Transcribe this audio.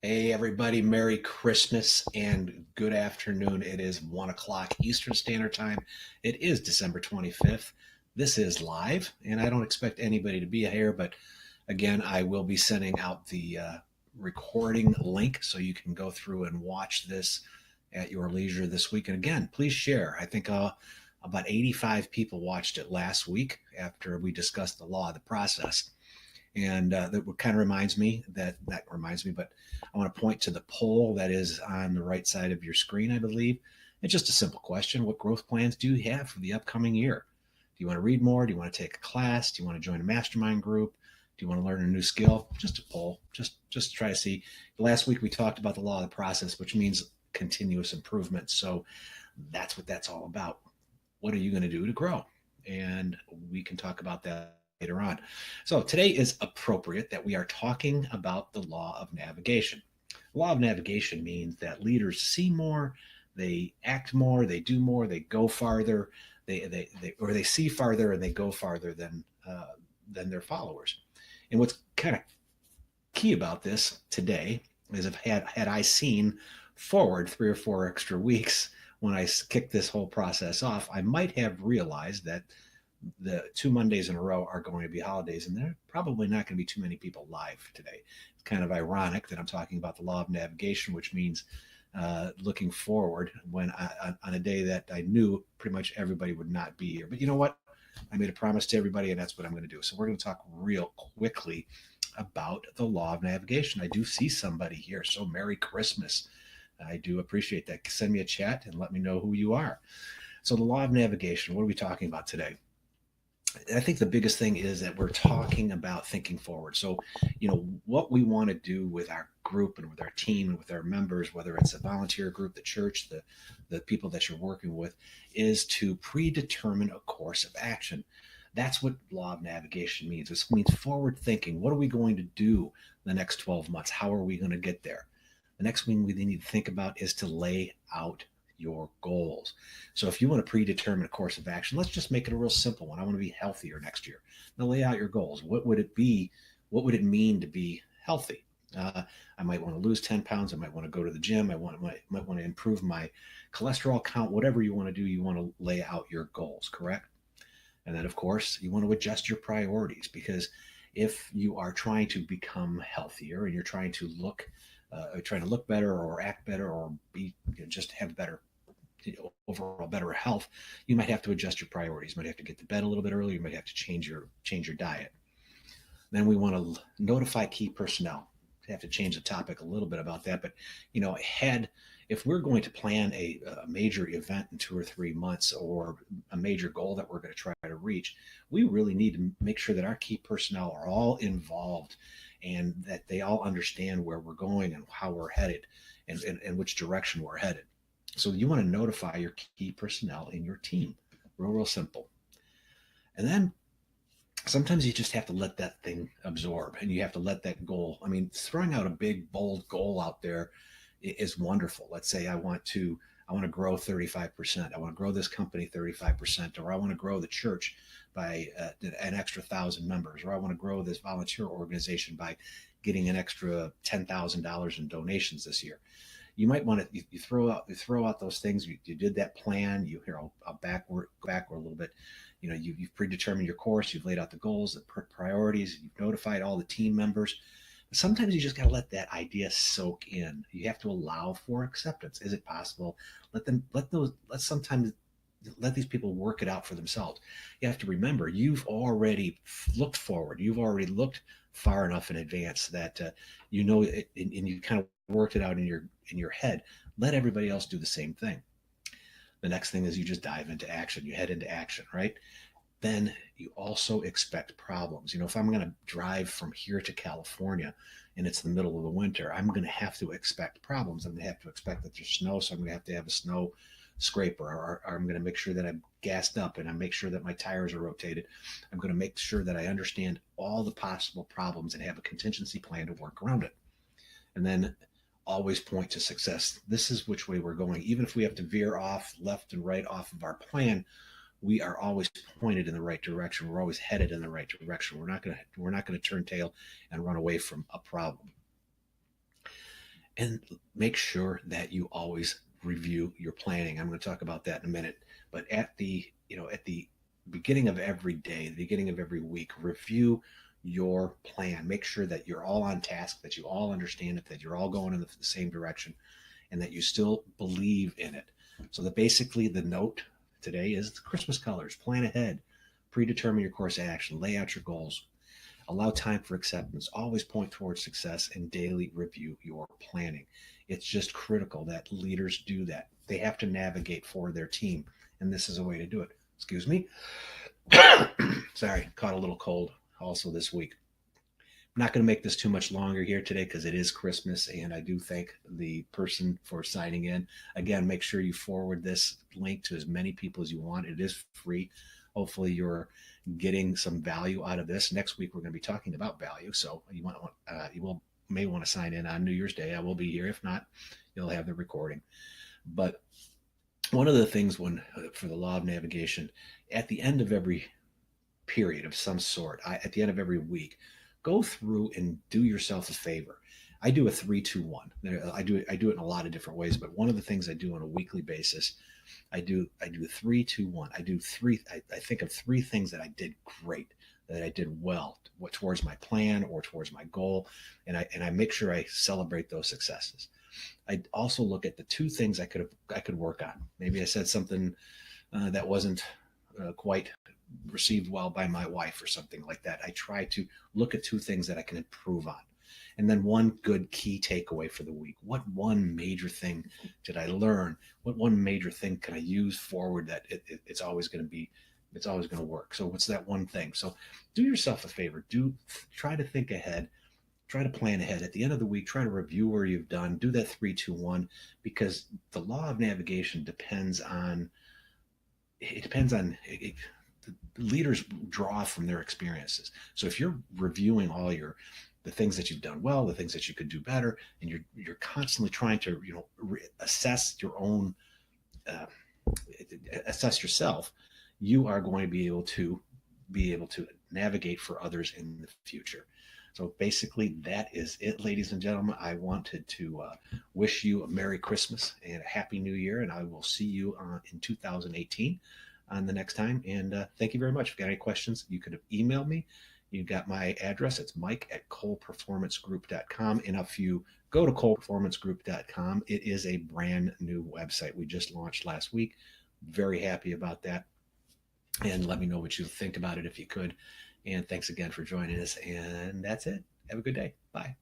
Hey, everybody, Merry Christmas and good afternoon. It is 1 o'clock Eastern Standard Time. It is December 25th. This is live, and I don't expect anybody to be here, but again, I will be sending out the recording link so you can go through and watch this at your leisure this week. And again, please share. I think about 85 people watched it last week after we discussed the law of the process. And that kind of reminds me, but I want to point to the poll that is on the right side of your screen, I believe. It's just a simple question. What growth plans do you have for the upcoming year? Do you want to read more? Do you want to take a class? Do you want to join a mastermind group? Do you want to learn a new skill? Just a poll. Just try to see. Last week we talked about the law of the process, which means continuous improvement. So that's what that's all about. What are you going to do to grow? And we can talk about that later on. So today is appropriate that we are talking about the law of navigation. The law of navigation means that leaders see more, they act more, they do more, they go farther, they see farther and they go farther than their followers. And what's kind of key about this today is if had I seen forward 3 or 4 extra weeks when I kicked this whole process off, I might have realized that the 2 Mondays in a row are going to be holidays, and there are probably not going to be too many people live today. It's kind of ironic that I'm talking about the law of navigation, which means looking forward on a day that I knew pretty much everybody would not be here. But you know what? I made a promise to everybody, and that's what I'm going to do. So we're going to talk real quickly about the law of navigation. I do see somebody here, so Merry Christmas. I do appreciate that. Send me a chat and let me know who you are. So the law of navigation, what are we talking about today? I think the biggest thing is that we're talking about thinking forward. So, what we want to do with our group and with our team and with our members, whether it's a volunteer group, the church, the people that you're working with, is to predetermine a course of action. That's what law of navigation means. This means forward thinking. What are we going to do the next 12 months? How are we going to get there? The next thing we need to think about is to lay out your goals. So if you want to predetermine a course of action, let's just make it a real simple one. I want to be healthier next year. Now lay out your goals. What would it be? What would it mean to be healthy? I might want to lose 10 pounds. I might want to go to the gym. Might want to improve my cholesterol count. Whatever you want to do, you want to lay out your goals, correct? And then, of course, you want to adjust your priorities, because if you are trying to become healthier and you're trying to look better or act better or just have better overall better health, you might have to adjust your priorities. You might have to get to bed a little bit earlier. You might have to change your diet. Then we want to notify key personnel. I have to change the topic a little bit about that, but if we're going to plan a major event in 2 or 3 months, or a major goal that we're going to try to reach, we really need to make sure that our key personnel are all involved and that they all understand where we're going and how we're headed and which direction we're headed. So you want to notify your key personnel in your team. Real simple. And then sometimes you just have to let that thing absorb, and you have to let that goal. I mean, throwing out a big, bold goal out there is wonderful. Let's say I want to grow 35%. I want to grow this company 35%, or I want to grow the church by an extra 1,000 members, or I want to grow this volunteer organization by getting an extra $10,000 in donations this year. You might want to you throw out those things. You did that plan. I'll go backward a little bit. You've predetermined your course. You've laid out the goals, the priorities. You've notified all the team members. Sometimes you just got to let that idea soak in. You have to allow for acceptance. Is it possible? Sometimes let these people work it out for themselves. You have to remember, you've already looked forward. You've already looked far enough in advance that and you kind of worked it out in your head. Let everybody else do the same thing. The next thing is you just dive into action. You head into action, right? Then you also expect problems. If I'm going to drive from here to California and it's the middle of the winter, I'm going to have to expect problems. I'm going to have to expect that there's snow, so I'm going to have a snow scraper, or I'm going to make sure that I'm gassed up and I make sure that my tires are rotated. I'm going to make sure that I understand all the possible problems and have a contingency plan to work around it. And then always point to success. This is which way we're going. Even if we have to veer off left and right off of our plan, we are always pointed in the right direction. We're always headed in the right direction. We're not going to turn tail and run away from a problem. And make sure that you always review your planning. I'm going to talk about that in a minute. But at the beginning of every day, the beginning of every week, review your plan. Make sure that you're all on task, that you all understand it, that you're all going in the same direction, and that you still believe in it. So that basically the note today is the Christmas colors. Plan ahead, predetermine your course of action, lay out your goals, allow time for acceptance, always point towards success, and daily review your planning. It's just critical that leaders do that. They have to navigate for their team, and this is a way to do it. Excuse me. Sorry, caught a little cold also this week. I'm not going to make this too much longer here today because it is Christmas, and I do thank the person for signing in. Again, make sure you forward this link to as many people as you want. It is free. Hopefully, you're getting some value out of this. Next week, we're going to be talking about value, so may want to sign in on New Year's Day. I will be here. If not, you'll have the recording. But one of the things for the law of navigation, at the end of every period of some sort, at the end of every week, go through and do yourself a favor. I do a 3-2-1. I do it in a lot of different ways, but one of the things I do on a weekly basis, I do 3-2-1. I do three. I think of three things that I did great, that I did well towards my plan or towards my goal, and I make sure I celebrate those successes. I also look at the two things I could work on. Maybe I said something that wasn't quite received well by my wife or something like that. I try to look at two things that I can improve on. And then one good key takeaway for the week. What one major thing did I learn? What one major thing can I use forward that it's always going to work? So what's that one thing? So do yourself a favor. Try to think ahead. Try to plan ahead. At the end of the week, try to review where you've done. Do that 3-2-1, because the law of navigation depends on the leaders draw from their experiences. So if you're reviewing all the things that you've done well, the things that you could do better, and you're constantly trying to assess your own uh, assess yourself, you are going to be able to navigate for others in the future. So basically, that is it, ladies and gentlemen. I wanted to wish you a Merry Christmas and a Happy New Year, and I will see you in 2018 on the next time. And thank you very much. If you've got any questions, you could email me. You've got my address. It's mike@coleperformancegroup.com. And if you go to coleperformancegroup.com, it is a brand new website we just launched last week. Very happy about that. And let me know what you think about it if you could. And thanks again for joining us. And that's it. Have a good day. Bye.